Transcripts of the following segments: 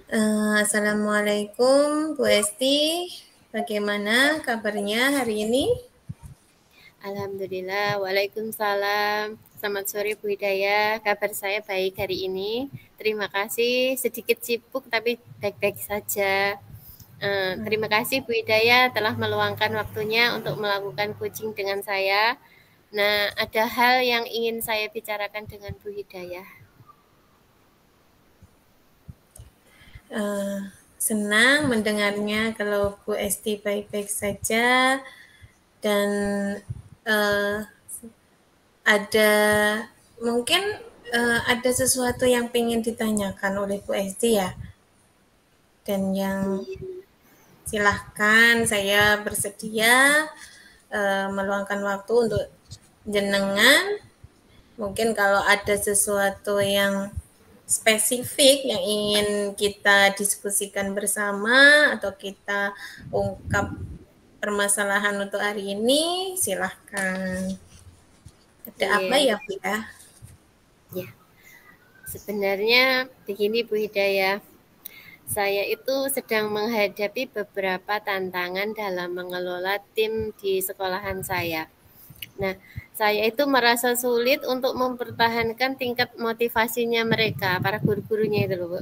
Assalamualaikum Bu Esti, bagaimana kabarnya hari ini? Alhamdulillah, waalaikumsalam. Selamat sore Bu Hidayah, kabar saya baik hari ini. Terima kasih, sedikit sibuk tapi baik-baik saja. Terima kasih Bu Hidayah telah meluangkan waktunya untuk melakukan coaching dengan saya. Nah, ada hal yang ingin saya bicarakan dengan Bu Hidayah. Senang mendengarnya kalau Bu Esti baik-baik saja dan uh, ada mungkin ada sesuatu yang ingin ditanyakan oleh Bu Esti ya, dan yang silahkan saya bersedia meluangkan waktu untuk jenengan. Mungkin kalau ada sesuatu yang spesifik yang ingin kita diskusikan bersama atau kita ungkap permasalahan untuk hari ini, silahkan. Ada apa ya, Bu ya? Ya, sebenarnya begini Bu Hidayah. Saya itu sedang menghadapi beberapa tantangan dalam mengelola tim di sekolahan saya. Nah, saya itu merasa sulit untuk mempertahankan tingkat motivasinya mereka, para guru-gurunya itu loh, Bu.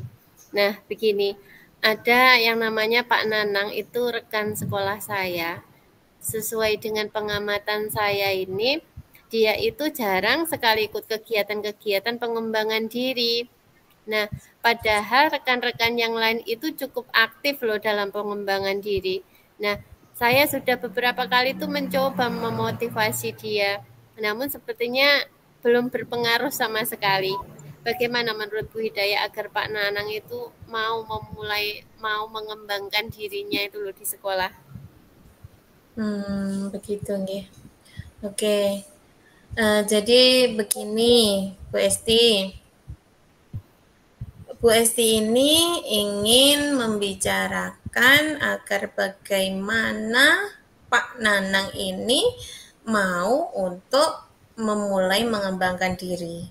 Nah, begini, ada yang namanya Pak Nanang, itu rekan sekolah saya. Sesuai dengan pengamatan saya ini, dia itu jarang sekali ikut kegiatan-kegiatan pengembangan diri. Nah, padahal rekan-rekan yang lain itu cukup aktif loh dalam pengembangan diri. Nah, saya sudah beberapa kali tuh mencoba memotivasi dia, namun sepertinya belum berpengaruh sama sekali. Bagaimana menurut Bu Hidayah agar Pak Nanang itu mau mengembangkan dirinya itu loh di sekolah? Begitu nggih. Oke. Jadi begini, Bu Esti. Bu Esti ini ingin membicarakan agar bagaimana Pak Nanang ini mau untuk memulai mengembangkan diri.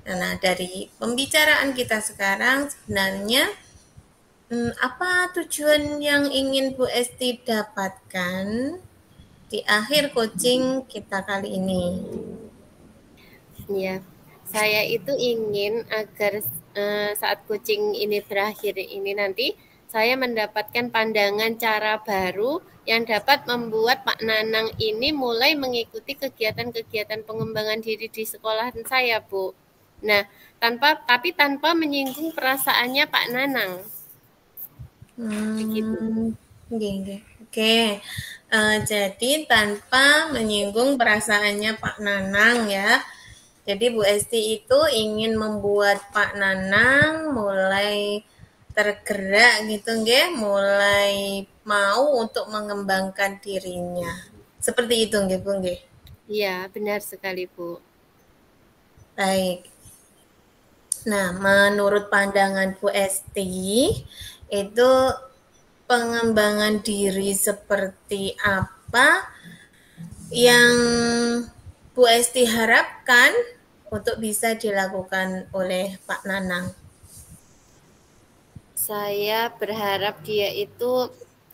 Nah, dari pembicaraan kita sekarang sebenarnya apa tujuan yang ingin Bu Esti dapatkan di akhir coaching kita kali ini? Ya, saya itu ingin agar saat coaching ini berakhir ini nanti saya mendapatkan pandangan cara baru yang dapat membuat Pak Nanang ini mulai mengikuti kegiatan-kegiatan pengembangan diri di sekolahan saya, Bu. Nah, tanpa menyinggung perasaannya Pak Nanang. Begitu. Oke. Jadi tanpa menyinggung perasaannya Pak Nanang ya. Jadi Bu Esti itu ingin membuat Pak Nanang mulai tergerak gitu nggih, mulai mau untuk mengembangkan dirinya. Seperti itu nggih Bu nggih. Iya, benar sekali, Bu. Baik. Nah, menurut pandangan Bu Esti itu pengembangan diri seperti apa yang Bu Esti harapkan untuk bisa dilakukan oleh Pak Nanang? Saya berharap dia itu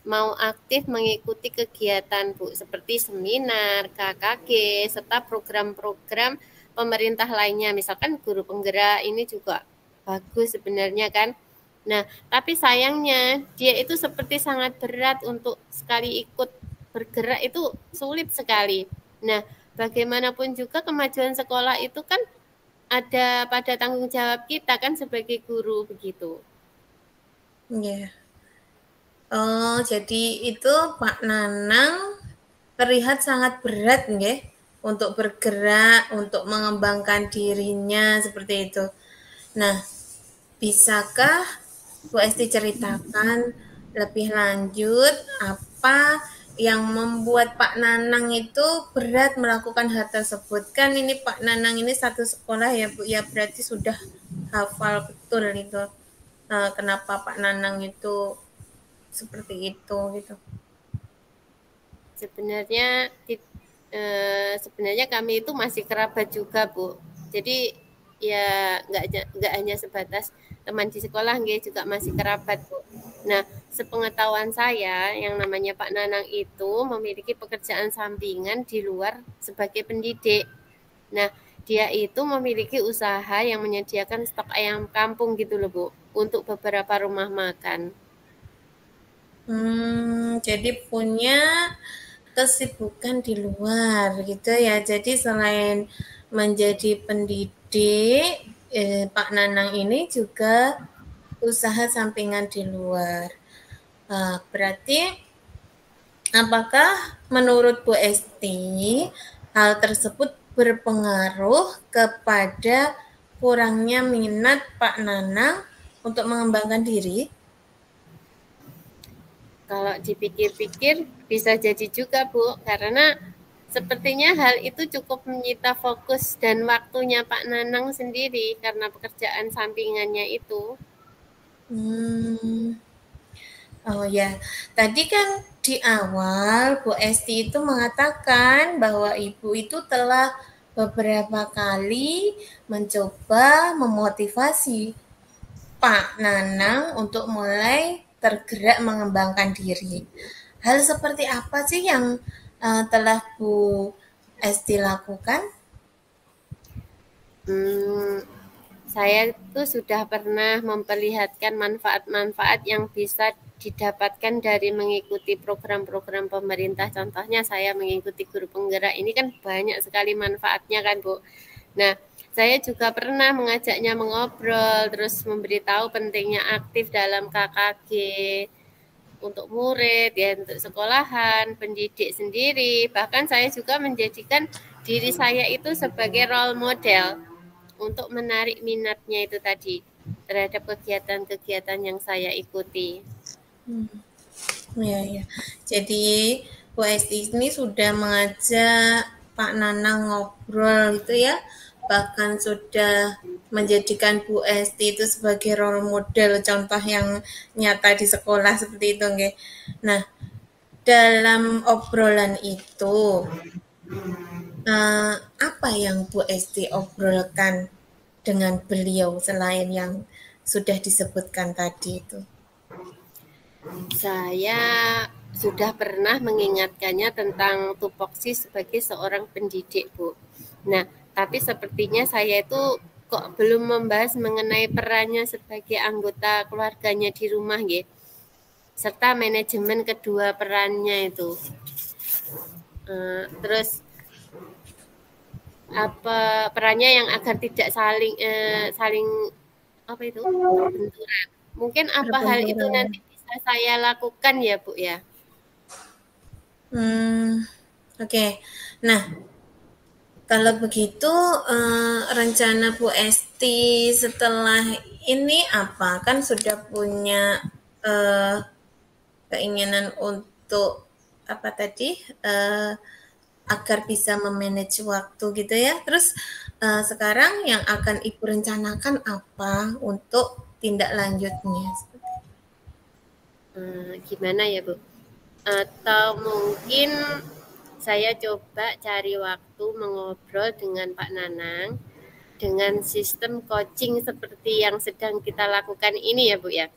mau aktif mengikuti kegiatan, Bu, seperti seminar, KKG, serta program-program pemerintah lainnya. Misalkan guru penggerak ini juga bagus sebenarnya kan. Nah, tapi sayangnya dia itu seperti sangat berat untuk sekali ikut bergerak itu sulit sekali. Nah, bagaimanapun juga kemajuan sekolah itu kan ada pada tanggung jawab kita kan sebagai guru begitu. Ya. Oh, jadi itu Pak Nanang terlihat sangat berat nggih untuk bergerak, untuk mengembangkan dirinya seperti itu. Nah, bisakah Bu Esti ceritakan lebih lanjut apa yang membuat Pak Nanang itu berat melakukan hal tersebut? Kan ini Pak Nanang ini satu sekolah ya Bu, ya berarti sudah hafal betul itu. Kenapa Pak Nanang itu seperti itu gitu. Sebenarnya sebenarnya kami itu masih kerabat juga, Bu. Jadi ya nggak hanya sebatas teman di sekolah, nggih, juga masih kerabat, Bu. Nah, sepengetahuan saya yang namanya Pak Nanang itu memiliki pekerjaan sampingan di luar sebagai pendidik. Nah, dia itu memiliki usaha yang menyediakan stok ayam kampung gitu loh, Bu, untuk beberapa rumah makan. Jadi punya kesibukan di luar gitu ya. Jadi selain menjadi pendidik, Pak Nanang ini juga usaha sampingan di luar. Berarti apakah menurut Bu Esti hal tersebut berpengaruh kepada kurangnya minat Pak Nanang untuk mengembangkan diri? Kalau dipikir-pikir bisa jadi juga, Bu, karena sepertinya hal itu cukup menyita fokus dan waktunya Pak Nanang sendiri karena pekerjaan sampingannya itu. Hmm, oh ya, tadi kan di awal Bu Esti itu mengatakan bahwa Ibu itu telah beberapa kali mencoba memotivasi Pak Nanang untuk mulai tergerak mengembangkan diri. Hal seperti apa sih yang telah Bu Esti lakukan? Hmm, saya itu sudah pernah memperlihatkan manfaat-manfaat yang bisa didapatkan dari mengikuti program-program pemerintah. Contohnya saya mengikuti guru penggerak. Ini kan banyak sekali manfaatnya kan, Bu. Nah, saya juga pernah mengajaknya mengobrol, terus memberitahu pentingnya aktif dalam KKG untuk murid, ya untuk sekolahan, pendidik sendiri. Bahkan saya juga menjadikan diri saya itu sebagai role model untuk menarik minatnya itu tadi terhadap kegiatan-kegiatan yang saya ikuti. Ya, ya. Jadi Bu Esti ini sudah mengajak Pak Nanang ngobrol gitu ya, bahkan sudah menjadikan Bu Esti itu sebagai role model, contoh yang nyata di sekolah seperti itu, nggih. Nah, dalam obrolan itu, apa yang Bu Esti obrolkan dengan beliau selain yang sudah disebutkan tadi itu? Saya sudah pernah mengingatkannya tentang tupoksi sebagai seorang pendidik, Bu. Nah, tapi sepertinya saya itu kok belum membahas mengenai perannya sebagai anggota keluarganya di rumah, ya, serta manajemen kedua perannya itu. Terus apa perannya yang agar tidak saling apa itu berbenturan. Mungkin apa hal itu Berbenturan. nanti bisa saya lakukan ya, Bu, ya. Oke. Nah, kalau begitu rencana Bu Esti setelah ini apa? Kan sudah punya eh, keinginan untuk apa tadi? Agar bisa memanage waktu gitu ya. Terus sekarang yang akan Ibu rencanakan apa untuk tindak lanjutnya? Gimana ya, Bu? Atau mungkin saya coba cari waktu mengobrol dengan Pak Nanang dengan sistem coaching seperti yang sedang kita lakukan ini ya, Bu, ya.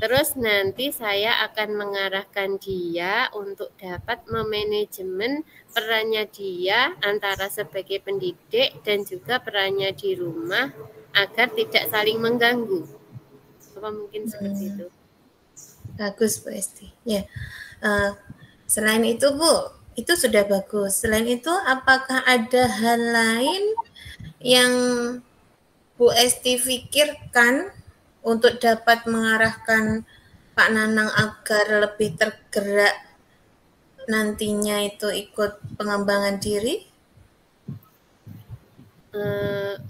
Terus nanti saya akan mengarahkan dia untuk dapat memanajemen perannya dia antara sebagai pendidik dan juga perannya di rumah agar tidak saling mengganggu. Apa mungkin seperti itu? Bagus Bu Esti. Ya. Selain itu Bu, itu sudah bagus. Selain itu apakah ada hal lain yang Bu Esti pikirkan untuk dapat mengarahkan Pak Nanang agar lebih tergerak nantinya itu ikut pengembangan diri?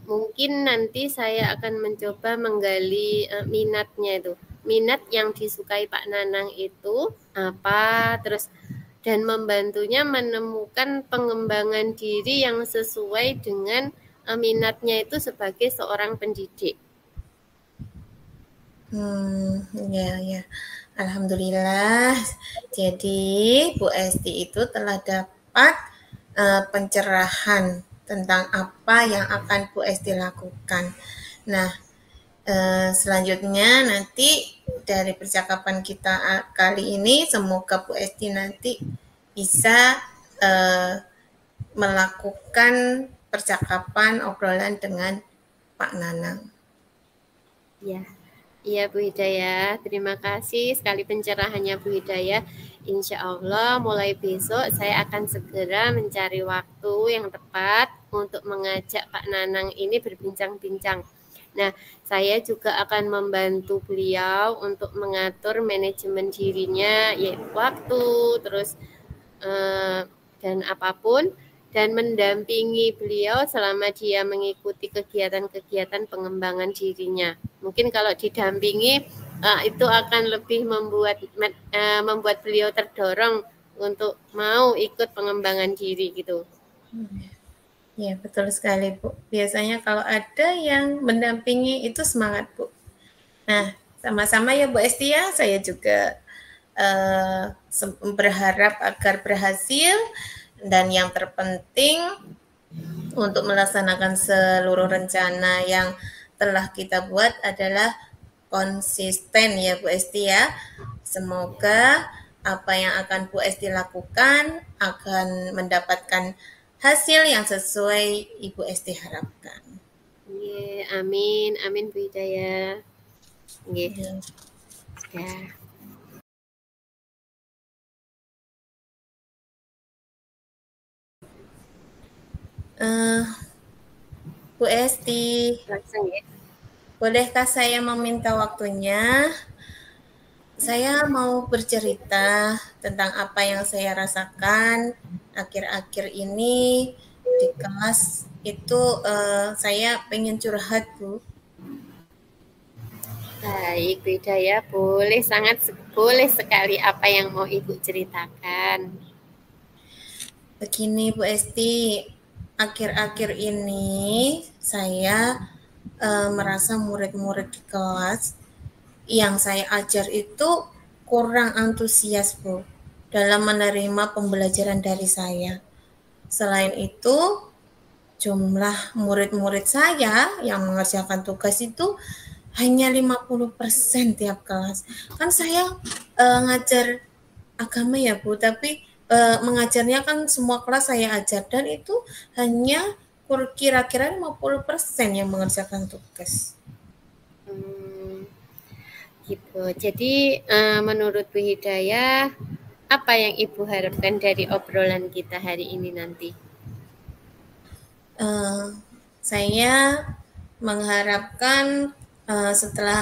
Mungkin nanti saya akan mencoba menggali minatnya itu. Minat yang disukai Pak Nanang itu apa, terus dan membantunya menemukan pengembangan diri yang sesuai dengan minatnya itu sebagai seorang pendidik. Ya, ya. Alhamdulillah. Jadi Bu Esti itu telah dapat pencerahan tentang apa yang akan Bu Esti lakukan. Nah, selanjutnya nanti dari percakapan kita kali ini, semoga Bu Esti nanti bisa melakukan percakapan obrolan dengan Pak Nanang. Ya, iya Bu Hidayah. Terima kasih sekali pencerahannya Bu Hidayah. Insya Allah mulai besok saya akan segera mencari waktu yang tepat untuk mengajak Pak Nanang ini berbincang-bincang. Nah, saya juga akan membantu beliau untuk mengatur manajemen dirinya, yaitu waktu, terus dan apapun, dan mendampingi beliau selama dia mengikuti kegiatan-kegiatan pengembangan dirinya. Mungkin kalau didampingi itu akan lebih membuat beliau terdorong untuk mau ikut pengembangan diri gitu. Ya, betul sekali, Bu. Biasanya kalau ada yang mendampingi itu semangat, Bu. Nah, sama-sama ya Bu Esti ya, saya juga berharap agar berhasil, dan yang terpenting untuk melaksanakan seluruh rencana yang telah kita buat adalah konsisten ya Bu Esti ya. Semoga apa yang akan Bu Esti lakukan akan mendapatkan hasil yang sesuai Ibu Esti harapkan. Amin, amin Bu Hidayah. Ya. Bu Esti, langsung ya. Bolehkah saya meminta waktunya? Saya mau bercerita tentang apa yang saya rasakan akhir-akhir ini di kelas itu. Saya pengen curhat, Bu. Baik, Bu Hidayah, boleh sekali apa yang mau Ibu ceritakan. Begini Bu Esti, akhir-akhir ini saya merasa murid-murid di kelas yang saya ajar itu kurang antusias, Bu, dalam menerima pembelajaran dari saya. Selain itu, jumlah murid-murid saya yang mengerjakan tugas itu hanya 50% tiap kelas. Kan saya ngajar agama ya Bu, tapi mengajarnya kan semua kelas saya ajar, dan itu hanya kira-kira 50% yang mengerjakan tugas. Gitu. Jadi menurut Bu Hidayah, apa yang Ibu harapkan dari obrolan kita hari ini nanti? Saya mengharapkan setelah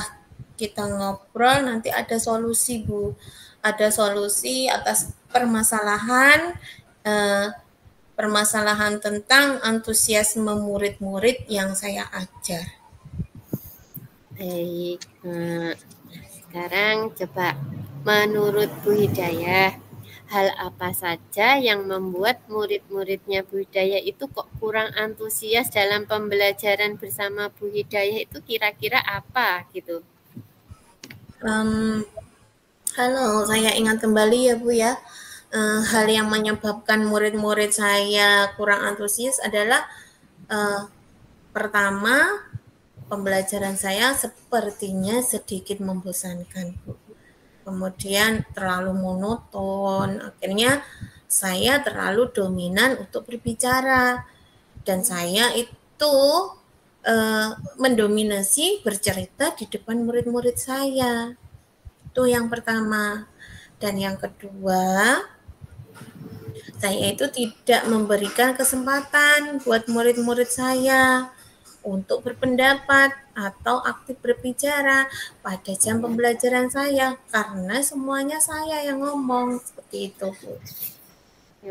kita ngobrol nanti ada solusi, Bu. Ada solusi atas permasalahan tentang antusiasme murid-murid yang saya ajar. Baik, sekarang coba menurut Bu Hidayah, hal apa saja yang membuat murid-muridnya Bu Hidayah itu kok kurang antusias dalam pembelajaran bersama Bu Hidayah itu kira-kira apa gitu? Halo, saya ingat kembali ya Bu ya. Hal yang menyebabkan murid-murid saya kurang antusias adalah pertama, pembelajaran saya sepertinya sedikit membosankan, Bu. Kemudian terlalu monoton, akhirnya saya terlalu dominan untuk berbicara, dan saya itu mendominasi bercerita di depan murid-murid saya. Itu yang pertama. Dan yang kedua, saya itu tidak memberikan kesempatan buat murid-murid saya untuk berpendapat atau aktif berbicara pada jam pembelajaran saya, karena semuanya saya yang ngomong, seperti itu, Bu.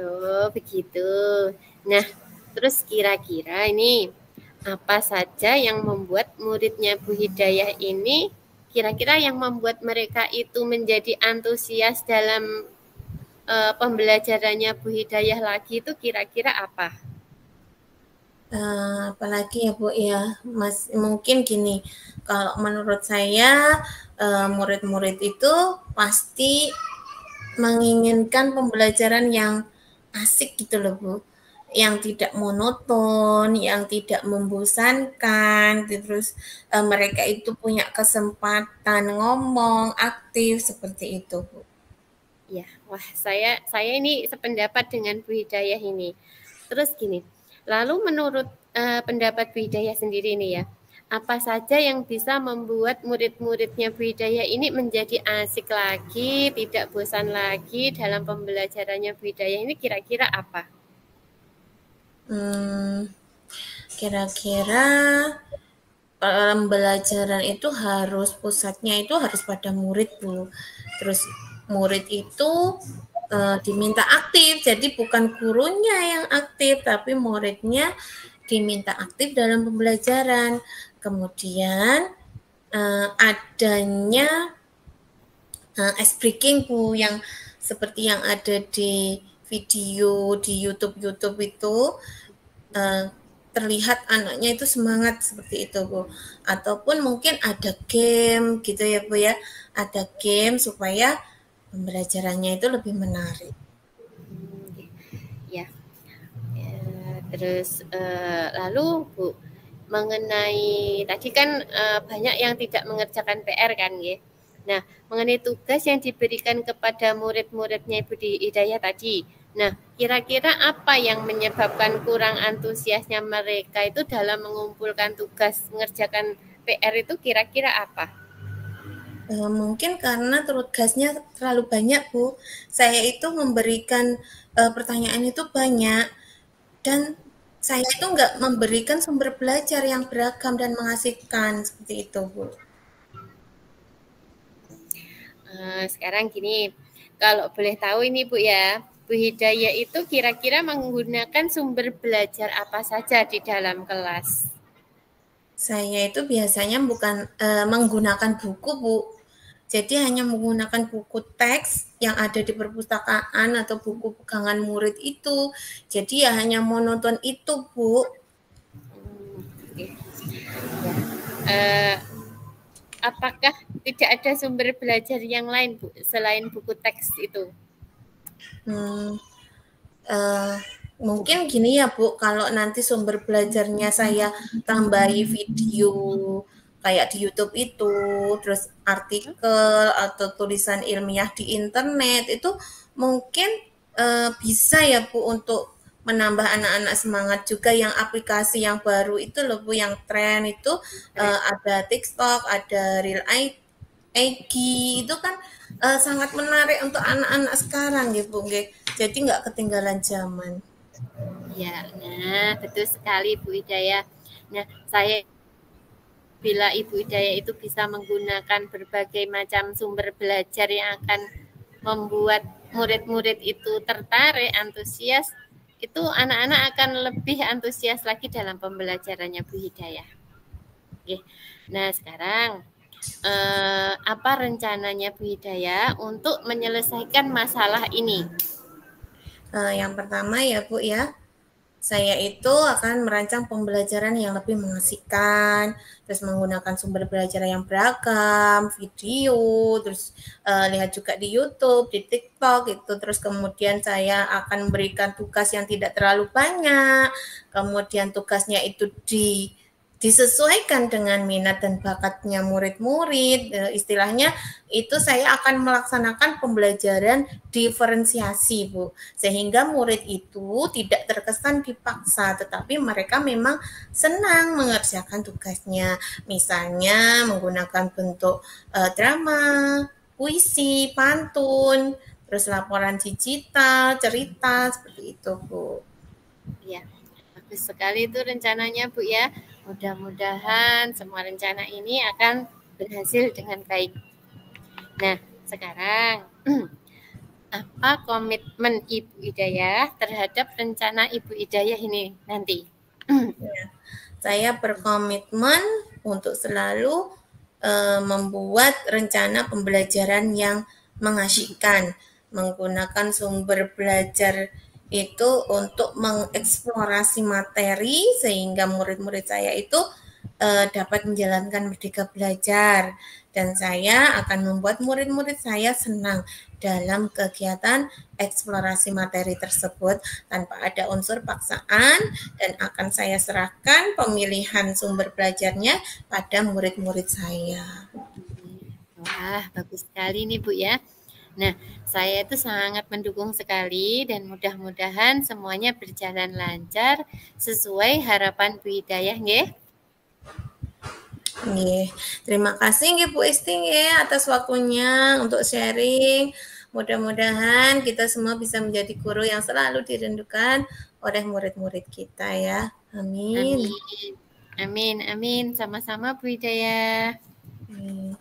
Oh, begitu. Nah, terus kira-kira ini apa saja yang membuat muridnya Bu Hidayah ini, kira-kira yang membuat mereka itu menjadi antusias dalam pembelajarannya Bu Hidayah lagi itu kira-kira apa? Apalagi ya Bu ya, mungkin gini, kalau menurut saya murid-murid itu pasti menginginkan pembelajaran yang asik gitu loh Bu. yang tidak monoton, yang tidak membosankan, terus mereka itu punya kesempatan ngomong aktif seperti itu, Bu. Ya, wah saya ini sependapat dengan Bu Hidayah ini. Terus gini, lalu menurut pendapat Bu Hidayah sendiri nih ya, apa saja yang bisa membuat murid-muridnya Bu Hidayah ini menjadi asik lagi, tidak bosan lagi dalam pembelajarannya Bu Hidayah ini kira-kira apa? Kira-kira pembelajaran itu harus pusatnya itu harus pada murid, Bu. Terus murid itu diminta aktif, jadi bukan gurunya yang aktif, tapi muridnya diminta aktif dalam pembelajaran. Kemudian adanya ice breaking, Bu, yang seperti yang ada di video di YouTube itu terlihat anaknya itu semangat seperti itu, Bu. Ataupun mungkin ada game gitu ya, Bu ya. Ada game supaya pembelajarannya itu lebih menarik. Ya, terus lalu Bu, mengenai tadi kan banyak yang tidak mengerjakan PR kan ya. Nah, mengenai tugas yang diberikan kepada murid-muridnya Ibu Hidayah tadi. Nah, kira-kira apa yang menyebabkan kurang antusiasnya mereka itu dalam mengumpulkan tugas mengerjakan PR itu kira-kira apa? Mungkin karena tugasnya terlalu banyak, Bu. Saya itu memberikan pertanyaan itu banyak, dan saya itu nggak memberikan sumber belajar yang beragam dan mengasihkan seperti itu, Bu. Sekarang gini, kalau boleh tahu ini Bu ya, Bu Hidayah itu kira-kira menggunakan sumber belajar apa saja di dalam kelas? Saya itu biasanya bukan menggunakan buku, Bu. Jadi hanya menggunakan buku teks yang ada di perpustakaan atau buku pegangan murid itu. Jadi ya hanya monoton itu, Bu. Okay. Apakah tidak ada sumber belajar yang lain Bu selain buku teks itu? Mungkin gini ya, Bu, kalau nanti sumber belajarnya saya tambahi video kayak di YouTube itu, terus artikel atau tulisan ilmiah di internet itu mungkin bisa ya, Bu, untuk menambah anak-anak semangat juga. Yang aplikasi yang baru itu loh, Bu, yang tren itu ada TikTok, ada Real IG itu kan sangat menarik untuk anak-anak sekarang ya, Bu. Jadi nggak ketinggalan zaman. Ya, nah betul sekali Bu Hidayah. Nah, saya bila Ibu Hidayah itu bisa menggunakan berbagai macam sumber belajar yang akan membuat murid-murid itu tertarik, antusias, itu anak-anak akan lebih antusias lagi dalam pembelajarannya Bu Hidayah. Oke. Nah, sekarang apa rencananya Bu Hidayah untuk menyelesaikan masalah ini? Yang pertama ya, Bu ya, saya itu akan merancang pembelajaran yang lebih mengasihkan, terus menggunakan sumber belajar yang beragam, video, terus lihat juga di YouTube, di TikTok itu, terus kemudian saya akan memberikan tugas yang tidak terlalu banyak, kemudian tugasnya itu disesuaikan dengan minat dan bakatnya murid-murid. Istilahnya itu saya akan melaksanakan pembelajaran diferensiasi, Bu, sehingga murid itu tidak terkesan dipaksa, tetapi mereka memang senang mengerjakan tugasnya, misalnya menggunakan bentuk drama, puisi, pantun, terus laporan digital, cerita, seperti itu, Bu. Ya, bagus sekali itu rencananya Bu ya. Mudah-mudahan semua rencana ini akan berhasil dengan baik. Nah, sekarang apa komitmen Ibu Hidayah terhadap rencana Ibu Hidayah ini nanti? Ya, saya berkomitmen untuk selalu membuat rencana pembelajaran yang mengasyikkan, menggunakan sumber belajar itu untuk mengeksplorasi materi sehingga murid-murid saya itu dapat menjalankan Merdeka Belajar, dan saya akan membuat murid-murid saya senang dalam kegiatan eksplorasi materi tersebut tanpa ada unsur paksaan, dan akan saya serahkan pemilihan sumber belajarnya pada murid-murid saya. Wah, bagus sekali nih Bu ya. Nah, saya itu sangat mendukung sekali dan mudah-mudahan semuanya berjalan lancar sesuai harapan Bu Hidayah nggih. Nggih. Terima kasih nggih Bu Esti nggih atas waktunya untuk sharing. Mudah-mudahan kita semua bisa menjadi guru yang selalu dirindukan oleh murid-murid kita ya. Amin. Amin. Amin, amin. Sama-sama Bu Hidayah. Hmm.